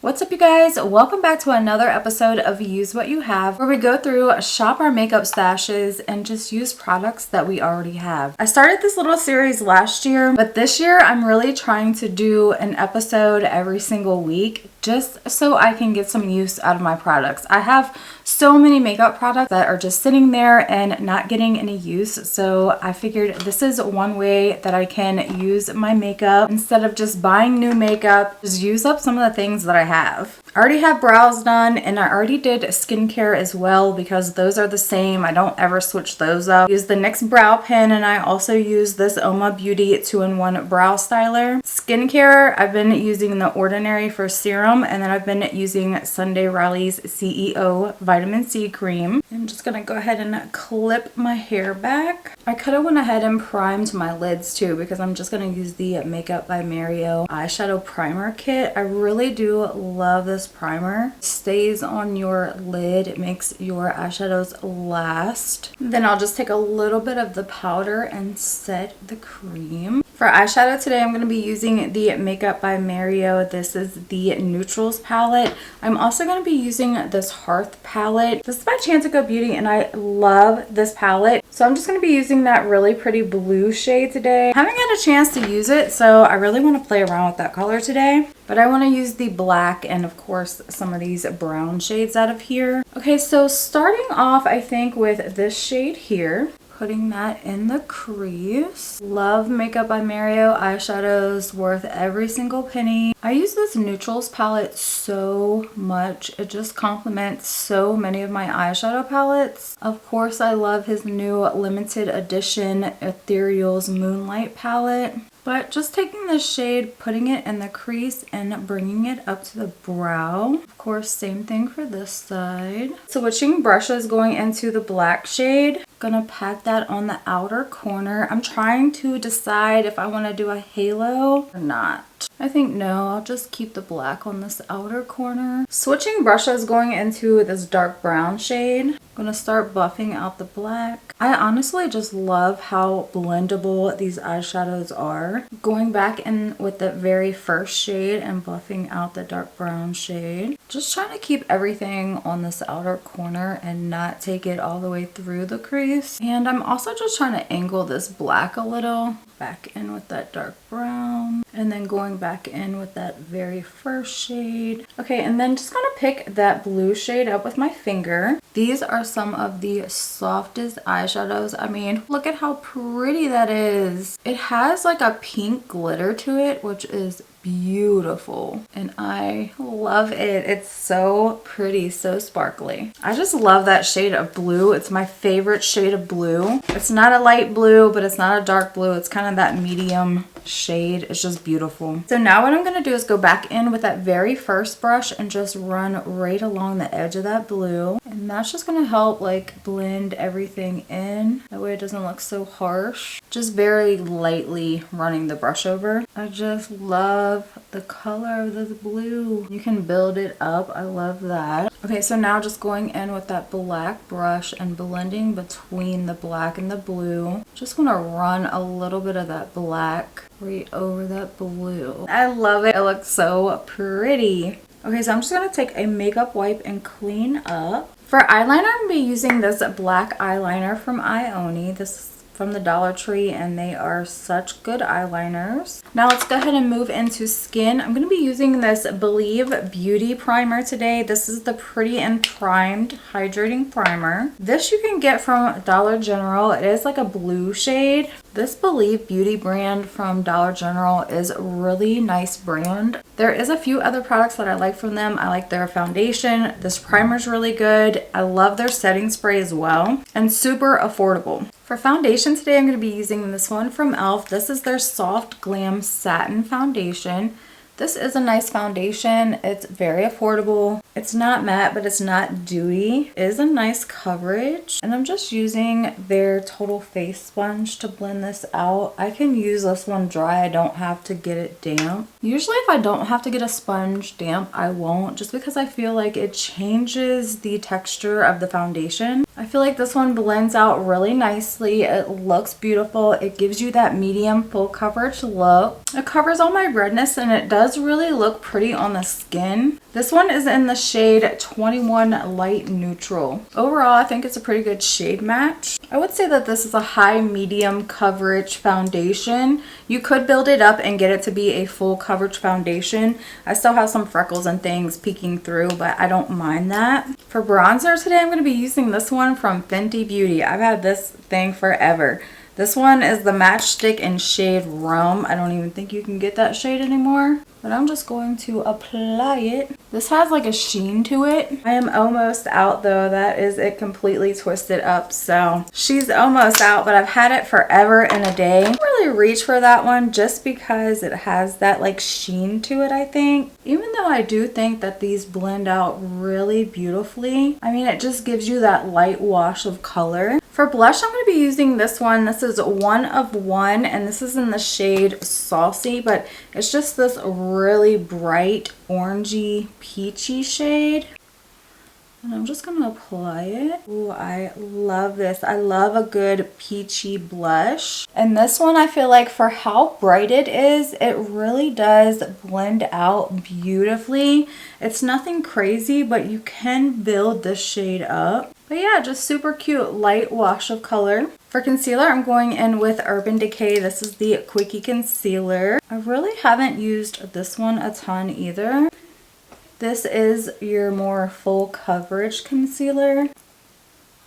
What's up, you guys? Welcome back to another episode of Use What You Have, where we go through, shop our makeup stashes, and just use products that we already have. I started this little series last year, but this year I'm really trying to do an episode every single week just so I can get some use out of my products. I have so many makeup products that are just sitting there and not getting any use, so I figured this is one way that I can use my makeup instead of just buying new makeup. Just use up some of the things that I have. I already have brows done, and I already did skincare as well because those are the same. I don't ever switch those up. Use the NYX brow pen, and I also use this Oma Beauty 2-in-1 brow styler. Skincare, I've been using the Ordinary for serum, and then I've been using Sunday Riley's CEO Vitamin C cream. I'm just gonna go ahead and clip my hair back. I could have went ahead and primed my lids too because I'm just gonna use the Makeup by Mario eyeshadow primer kit. I really do love this primer. It stays on your lid. It makes your eyeshadows last. Then I'll just take a little bit of the powder and set the cream. For eyeshadow today, I'm going to be using the Makeup by Mario. This is the Neutrals palette. I'm also going to be using this Hearth palette. This is by Chantico Beauty, and I love this palette. So I'm just going to be using that really pretty blue shade today. I haven't had a chance to use it, so I really want to play around with that color today. But I want to use the black and, of course, some of these brown shades out of here. Okay, so starting off, I think, with this shade here. Putting that in the crease. Love Makeup by Mario eyeshadows, worth every single penny. I use this Neutrals palette so much. It just complements so many of my eyeshadow palettes. Of course, I love his new limited edition Ethereal's Moonlight palette. But just taking this shade, putting it in the crease, and bringing it up to the brow. Of course, same thing for this side. Switching brushes, going into the black shade. Gonna pat that on the outer corner. I'm trying to decide if I want to do a halo or not. I think no, I'll just keep the black on this outer corner. Switching brushes, going into this dark brown shade. Gonna start buffing out the black. I honestly just love how blendable these eyeshadows are. Going back in with the very first shade and buffing out the dark brown shade. Just trying to keep everything on this outer corner and not take it all the way through the crease. And I'm also just trying to angle this black a little. Back in with that dark brown, and then going back in with that very first shade. Okay, and then just gonna pick that blue shade up with my finger. These are some of the softest eyeshadows. I mean, look at how pretty that is. It has like a pink glitter to it, which is beautiful, and I love it. It's so pretty, so sparkly. I just love that shade of blue. It's my favorite shade of blue. It's not a light blue, but it's not a dark blue. It's kind of that medium shade. It's just beautiful. So now what I'm going to do is go back in with that very first brush and just run right along the edge of that blue, and that's just going to help like blend everything in. That way it doesn't look so harsh. Just very lightly running the brush over. I just love the color of this blue. You can build it up. I love that. Okay, so now just going in with that black brush and blending between the black and the blue. Just want to run a little bit of that black right over that blue. I love it. It looks so pretty. Okay, so I'm just going to take a makeup wipe and clean up. For eyeliner, I'm going to be using this black eyeliner from Ioni. This is from the Dollar Tree, and they are such good eyeliners. Now let's go ahead and move into skin. I'm going to be using this Believe Beauty primer today. This is the Pretty and Primed Hydrating Primer. This you can get from Dollar General. It is like a blue shade. This Believe Beauty brand from Dollar General is a really nice brand. There is a few other products that I like from them. I like their foundation. This primer is really good. I love their setting spray as well, and super affordable. For foundation today, I'm going to be using this one from e.l.f. This is their Soft Glam Satin Foundation. This is a nice foundation. It's very affordable. It's not matte, but it's not dewy. It is a nice coverage. And I'm just using their Total Face Sponge to blend this out. I can use this one dry. I don't have to get it damp. Usually if I don't have to get a sponge damp, I won't, just because I feel like it changes the texture of the foundation. I feel like this one blends out really nicely. It looks beautiful. It gives you that medium full coverage look. It covers all my redness and it does really look pretty on the skin. This one is in the shade 21 Light Neutral. Overall, I think it's a pretty good shade match. I would say that this is a high medium coverage foundation. You could build it up and get it to be a full coverage foundation. I still have some freckles and things peeking through, but I don't mind that. For bronzer today, I'm going to be using this one from Fenty Beauty. I've had this thing forever. This one is the Matchstick in shade Rum. I don't even think you can get that shade anymore, but I'm just going to apply it. This has like a sheen to it. I am almost out though. That is it completely twisted up. So she's almost out, but I've had it forever and a day. I really reach for that one just because it has that like sheen to it, I think. Even though I do think that these blend out really beautifully. I mean, it just gives you that light wash of color. For blush, I'm going to be using this one. This is One of One, and this is in the shade Saucy, but it's just this really bright orangey peachy shade. And I'm just going to apply it. Ooh, I love this. I love a good peachy blush. And this one, I feel like for how bright it is, it really does blend out beautifully. It's nothing crazy, but you can build this shade up. But yeah, just super cute light wash of color. For concealer, I'm going in with Urban Decay. This is the Quickie Concealer. I really haven't used this one a ton either. This is your more full coverage concealer.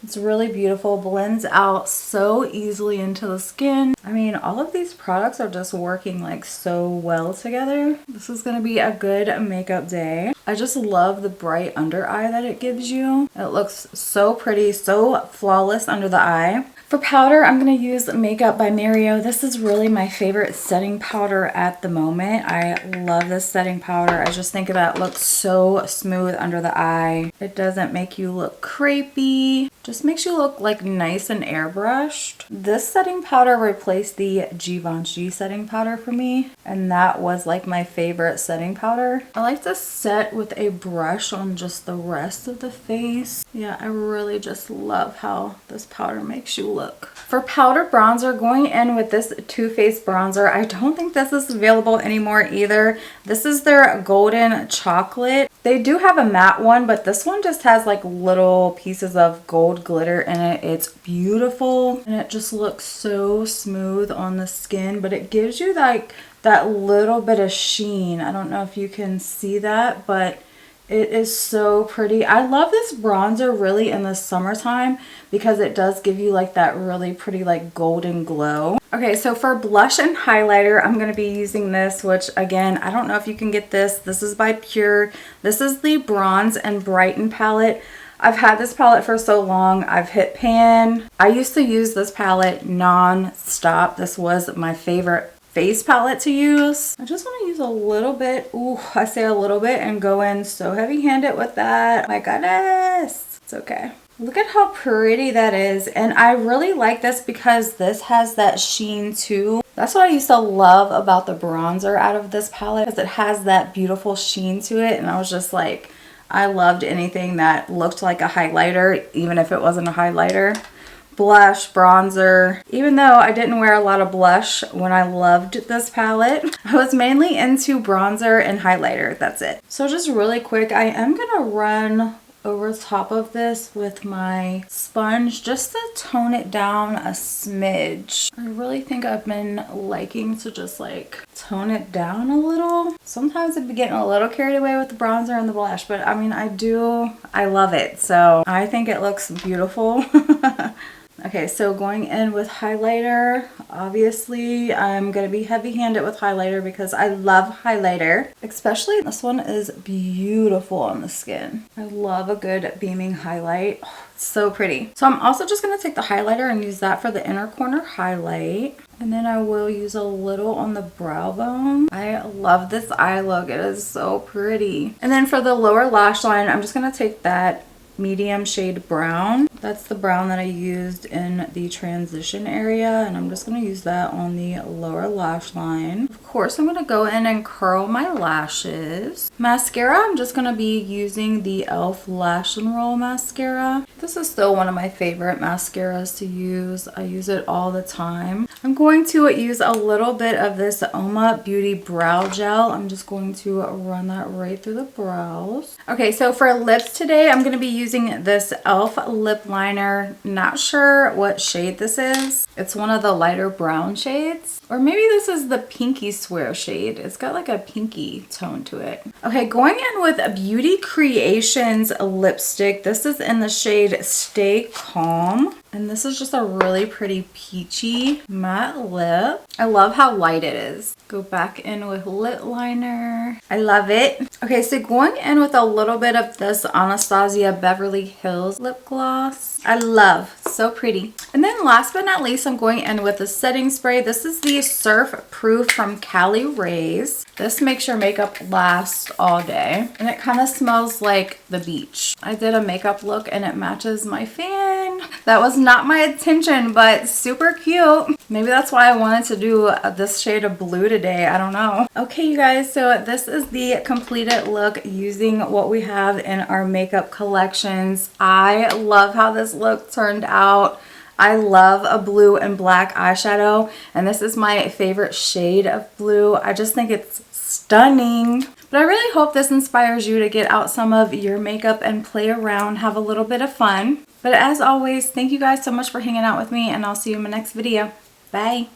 It's really beautiful, blends out so easily into the skin. I mean, all of these products are just working like so well together. This is gonna be a good makeup day. I just love the bright under eye that it gives you. It looks so pretty, so flawless under the eye. For powder, I'm going to use Makeup by Mario. This is really my favorite setting powder at the moment. I love this setting powder. I just think that it looks so smooth under the eye. It doesn't make you look crepey. Just makes you look like nice and airbrushed. This setting powder replaced the Givenchy setting powder for me, and that was like my favorite setting powder. I like to set with a brush on just the rest of the face. Yeah, I really just love how this powder makes you look. For powder bronzer, going in with this Too Faced bronzer. I don't think this is available anymore either. This is their Golden Chocolate. They do have a matte one, but this one just has like little pieces of gold glitter in it. It's beautiful and it just looks so smooth on the skin, but it gives you like that little bit of sheen. I don't know if you can see that, but it is so pretty. I love this bronzer really in the summertime because it does give you like that really pretty like golden glow. Okay, so for blush and highlighter, I'm going to be using this, which again, I don't know if you can get this. This is by Pure. This is the Bronze and Brighten palette. I've had this palette for so long. I've hit pan. I used to use this palette non-stop. This was my favorite face palette to use. I just want to use a little bit. Ooh, I say a little bit and go in so heavy-handed with that. My goodness. It's okay. Look at how pretty that is. And I really like this because this has that sheen too. That's what I used to love about the bronzer out of this palette, because it has that beautiful sheen to it. And I was just like, I loved anything that looked like a highlighter, even if it wasn't a highlighter. Blush, bronzer. Even though I didn't wear a lot of blush when I loved this palette, I was mainly into bronzer and highlighter. That's it. So just really quick, I am gonna run over top of this with my sponge just to tone it down a smidge. I really think I've been liking to just like tone it down a little. Sometimes I'd be getting a little carried away with the bronzer and the blush, but I mean, I love it. So I think it looks beautiful. Okay, so going in with highlighter, obviously I'm going to be heavy-handed with highlighter because I love highlighter. Especially this one is beautiful on the skin. I love a good beaming highlight. Oh, it's so pretty. So I'm also just going to take the highlighter and use that for the inner corner highlight. And then I will use a little on the brow bone. I love this eye look. It is so pretty. And then for the lower lash line, I'm just going to take that medium shade brown. That's the brown that I used in the transition area, and I'm just going to use that on the lower lash line. Of course, I'm going to go in and curl my lashes. Mascara, I'm just going to be using the e.l.f. Lash and Roll mascara. This This is still one of my favorite mascaras to use. I use it all the time. I'm going to use a little bit of this Oma Beauty Brow Gel. I'm just going to run that right through the brows. Okay, so for lips today, I'm going to be using this e.l.f. lip liner. Not sure what shade this is. It's one of the lighter brown shades. Or maybe this is the Pinky Swear shade. It's got like a pinky tone to it. Okay, going in with a Beauty Creations lipstick. This is in the shade Stay Calm. And this is just a really pretty peachy matte lip. I love how light it is. Go back in with lip liner. I love it. Okay, so going in with a little bit of this Anastasia Beverly Hills lip gloss. I love, so pretty. And then last but not least, I'm going in with the setting spray. This is the Surf Proof from Cali Rays. This makes your makeup last all day. And it kind of smells like the beach. I did a makeup look and it matches my fan. That was not my intention, but super cute. Maybe that's why I wanted to do this shade of blue today. I don't know. Okay, you guys, so this is the completed look using what we have in our makeup collections. I love how this look turned out. I love a blue and black eyeshadow, and this is my favorite shade of blue. I just think it's stunning. But I really hope this inspires you to get out some of your makeup and play around, have a little bit of fun. But as always, thank you guys so much for hanging out with me, and I'll see you in my next video. Bye.